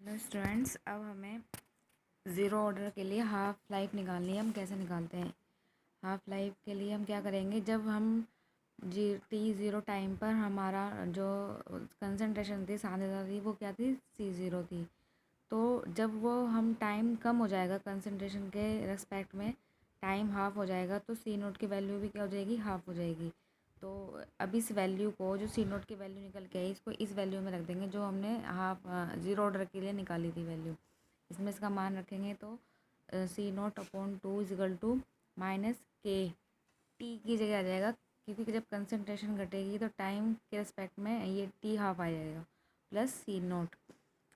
Hello students, अब हमें zero order के लिए हाफ़ लाइफ निकालनी है। हम कैसे निकालते हैं? हाफ़ लाइफ के लिए हम क्या करेंगे, जब हम t0 टाइम पर हमारा जो कंसंट्रेशन थी, सांद्रता थी, वो क्या थी? C0 थी। तो जब वो हम टाइम कम हो जाएगा कंसंट्रेशन के रेस्पेक्ट में, टाइम हाफ़ हो जाएगा, तो C0 की वैल्यू भी क्या हो जाएगी? हाफ़ हो जाएगी। तो अब इस वैल्यू को, जो C0 की वैल्यू निकल के आई, इसको इस वैल्यू में रख देंगे जो हमने हाफ ज़ीरो ऑर्डर के लिए निकाली थी वैल्यू। इसमें इसका मान रखेंगे तो C0/2 is equal to minus K T की जगह आ जाएगा, क्योंकि जब कंसनट्रेशन घटेगी तो टाइम के रिस्पेक्ट में ये टी हाफ आ जाएगा, प्लस C0।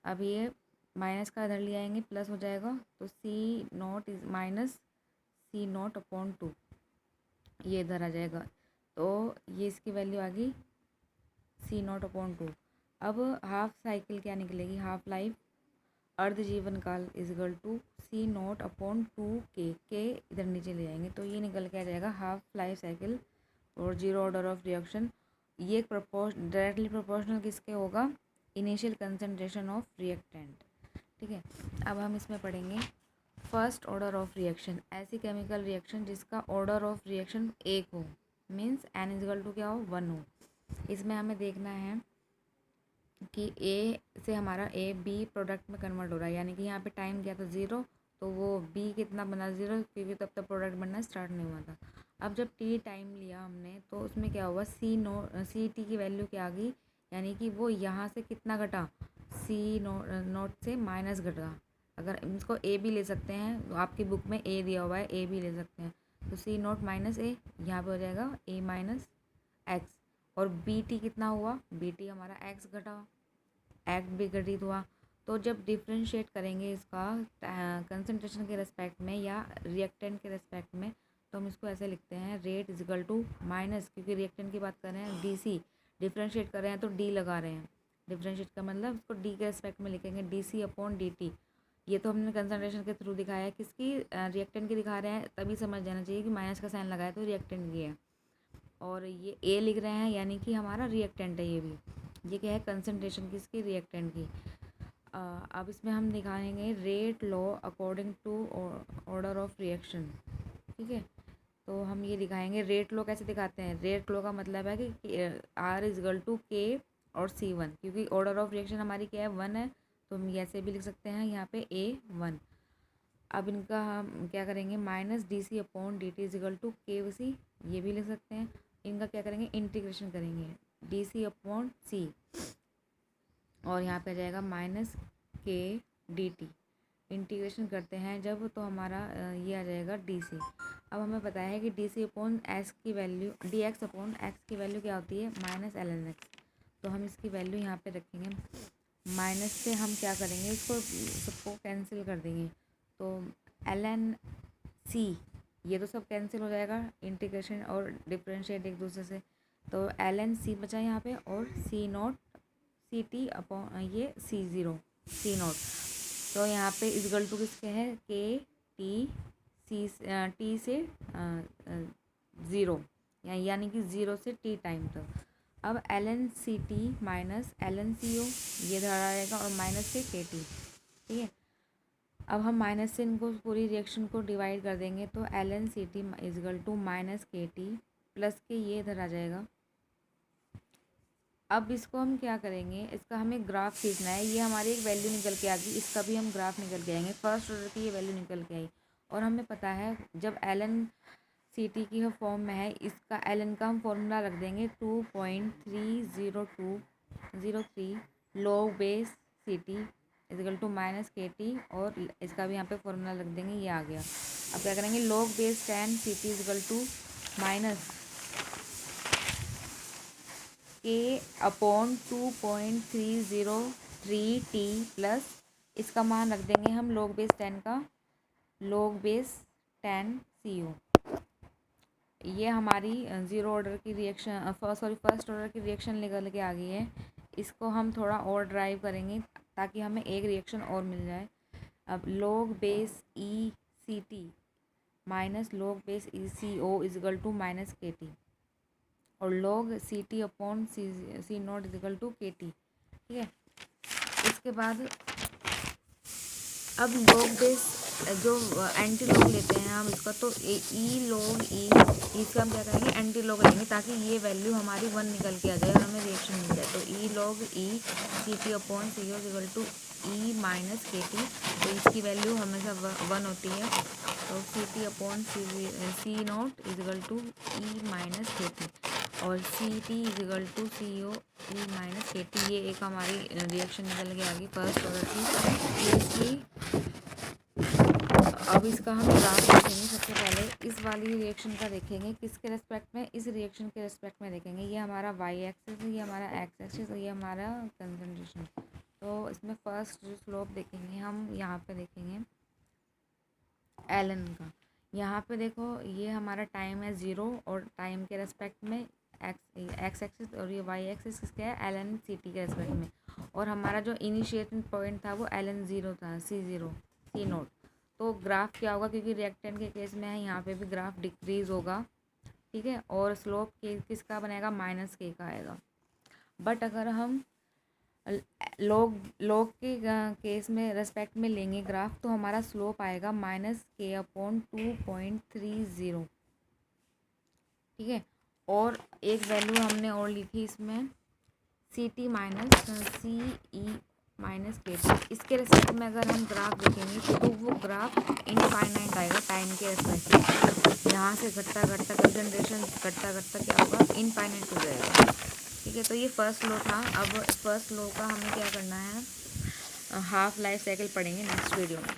अब ये माइनस का इधर ले आएंगे, प्लस हो जाएगा, तो C0 इज माइनस C0/2, ये इधर आ जाएगा। तो ये इसकी वैल्यू आ गई C0/2। अब हाफ साइकिल क्या निकलेगी? हाफ लाइफ, अर्ध जीवन काल इजगल टू C0/2 के इधर नीचे ले जाएंगे, तो ये निकल के आ जाएगा हाफ लाइफ साइकिल और जीरो ऑर्डर ऑफ रिएक्शन। ये डायरेक्टली प्रोपोर्शनल किसके होगा? Initial concentration of reactant. ठीक है, अब हम इसमें पढ़ेंगे फर्स्ट ऑर्डर ऑफ रिएक्शन। ऐसी केमिकल रिएक्शन जिसका ऑर्डर ऑफ रिएक्शन एक हो, मीन्स n इजगल टू क्या हो? 1 हो। इसमें हमें देखना है कि ए से हमारा ए बी प्रोडक्ट में कन्वर्ट हो रहा है, यानी कि यहाँ पे टाइम क्या था? 0, तो वो बी कितना बना? 0, क्योंकि तब तक प्रोडक्ट बनना स्टार्ट नहीं हुआ था। अब जब टी टाइम लिया हमने, तो उसमें क्या हुआ? सी टी की वैल्यू क्या आ गई? यानी कि वो यहाँ से कितना घटा? C0 से माइनस घटा। अगर इसको ए भी ले सकते हैं, तो आपकी बुक में ए दिया हुआ है, ए भी ले सकते हैं। तो C0 माइनस ए, यहाँ पे हो जाएगा ए माइनस एक्स। और बी टी कितना हुआ? बी टी हमारा एक्स घटा, एक्ट विघटित हुआ। तो जब डिफ्रेंशिएट करेंगे इसका कंसंट्रेशन के रेस्पेक्ट में या रिएक्टेंट के रेस्पेक्ट में, तो हम इसको ऐसे लिखते हैं, रेट इजगल टू माइनस, क्योंकि रिएक्टेंट की बात कर रहे हैं, डी डिफ्रेंशिएट कर रहे हैं तो डी लगा रहे हैं। डिफ्रेंशिएट का मतलब इसको डी के रेस्पेक्ट में लिखेंगे, DC/dt। ये तो हमने कंसंट्रेशन के थ्रू दिखाया है, किसकी? रिएक्टेंट की दिखा रहे हैं, तभी समझ जाना चाहिए कि माइनस का साइन लगाया तो रिएक्टेंट की है। और ये ए लिख रहे हैं, यानी कि हमारा रिएक्टेंट है ये भी। ये क्या है? कंसंट्रेशन किसकी? रिएक्टेंट की। अब इसमें हम दिखाएंगे rate law according to order of reaction. ठीक है, तो हम ये दिखाएंगे रेट लॉ कैसे दिखाते हैं। रेट लॉ का मतलब है कि R इजगल टू के और C1, क्योंकि ऑर्डर ऑफ रिएक्शन हमारी क्या है? 1 है, तो हम ऐसे भी लिख सकते हैं यहाँ पे A1। अब इनका हम क्या करेंगे? माइनस DC/dt इजगल टू के, ये भी लिख सकते हैं। इनका क्या करेंगे? इंटीग्रेशन करेंगे, DC/C, और यहाँ पे आ जाएगा माइनस के dt। इंटीग्रेशन करते हैं जब, तो हमारा ये आ जाएगा DC। अब हमें पता है कि DC/x की वैल्यू, dx/x की वैल्यू क्या होती है? -ln x। तो हम इसकी वैल्यू यहाँ पे रखेंगे। माइनस से हम क्या करेंगे? इसको सबको कैंसिल कर देंगे, तो ln c, ये तो सब कैंसिल हो जाएगा, इंटीग्रेशन और डिफरेंशिएट एक दूसरे से। तो ln c बचा यहाँ पे, और C0 CT/ ये C0। तो यहाँ पे इजगल टू किसके है? के टी टी से 0, यानी कि 0 से टी टाइम तक। अब ln CT minus ln CO, ये धरा आएगा, और माइनस से KT। ठीक है, अब हम माइनस से इनको पूरी रिएक्शन को डिवाइड कर देंगे, तो ln CT equal to minus KT plus K, ये इधर आ जाएगा। अब इसको हम क्या करेंगे? इसका हमें ग्राफ खींचना है। ये हमारी एक वैल्यू निकल के आ गई, इसका भी हम ग्राफ निकल के आएंगे। फर्स्ट ऑर्डर की ये वैल्यू निकल के आई, और हमें पता है जब ln CT की फॉर्म में है, इसका ln का हम फॉर्मूला रख देंगे 2.30203 log base CT equal to minus KT, और इसका भी यहाँ पे फॉर्मूला रख देंगे, ये आ गया। अब क्या करेंगे? log base 10 CT equal to minus K/2.303T plus, इसका मान रख देंगे हम log बेस 10 का, log बेस 10 CO। ये हमारी ज़ीरो ऑर्डर की रिएक्शन, फर्स्ट ऑर्डर की रिएक्शन निकल के आ गई है। इसको हम थोड़ा और ड्राइव करेंगे ताकि हमें एक रिएक्शन और मिल जाए। अब log base ECT minus log base ECO equal to minus KT, और log CT/C0 equal to KT। ठीक है, इसके बाद अब लॉग बेस जो एंटी लॉग लेते हैं हम इसका, तो ई लॉग ई इसका हम क्या करेंगे, एंटी लॉग लेंगे ताकि ये वैल्यू हमारी 1 निकल के आ जाए और हमें रिएक्शन मिल जाए। तो e log e C T upon C O equal to e minus K T. तो इसकी वैल्यू हमेशा 1 होती है। तो C T upon C not equal to e minus K T और C T equal to C O e minus K T. ये एक हमारी रिएक्शन निकल के आ गई फर्स्ट ऑर्डर की। इसकी अब इसका हम ग्राफ देखेंगे। सबसे पहले इस वाली रिएक्शन का देखेंगे, किसके रेस्पेक्ट में, इस रिएक्शन के रेस्पेक्ट में देखेंगे। ये हमारा वाई एक्सिस है, ये हमारा एक्स एक्सिस और ये हमारा कंसंट्रेशन। तो इसमें फर्स्ट जो स्लोप देखेंगे हम, यहाँ पे देखेंगे एल एन का। यहाँ पे देखो ये हमारा टाइम है 0 और टाइम के रेस्पेक्ट में एक्स एक्सिस और ये वाई एक्सिस किसका है, एल एन सी टी के रेस्पेक्ट में। और हमारा जो इनिशिएटिंग पॉइंट था वो एल एन 0 था, सी नोट। तो ग्राफ क्या होगा, क्योंकि रिएक्टेंट के केस में है यहाँ पे भी ग्राफ डिक्रीज होगा, ठीक है। और स्लोप किसका बनेगा, माइनस के का आएगा। बट अगर हम लॉग के केस में रेस्पेक्ट में लेंगे ग्राफ, तो हमारा स्लोप आएगा माइनस के अपॉन 2.30, ठीक है। और एक वैल्यू हमने और लिखी इसमें, सी टी माइनस सी ई माइनस के टी। इसके रेस्पेक्ट में अगर हम ग्राफ देखेंगे तो वो ग्राफ इनफाइनाइट आएगा टाइम के रेस्पेक्ट में। यहाँ से घटता घटता कंसंट्रेशन घटता घटता क्या होगा, इनफाइनाइट हो जाएगा, ठीक है। तो ये फर्स्ट लॉ था। अब फर्स्ट लॉ का हमें क्या करना है, हाफ लाइफ साइकिल पढ़ेंगे नेक्स्ट वीडियो में।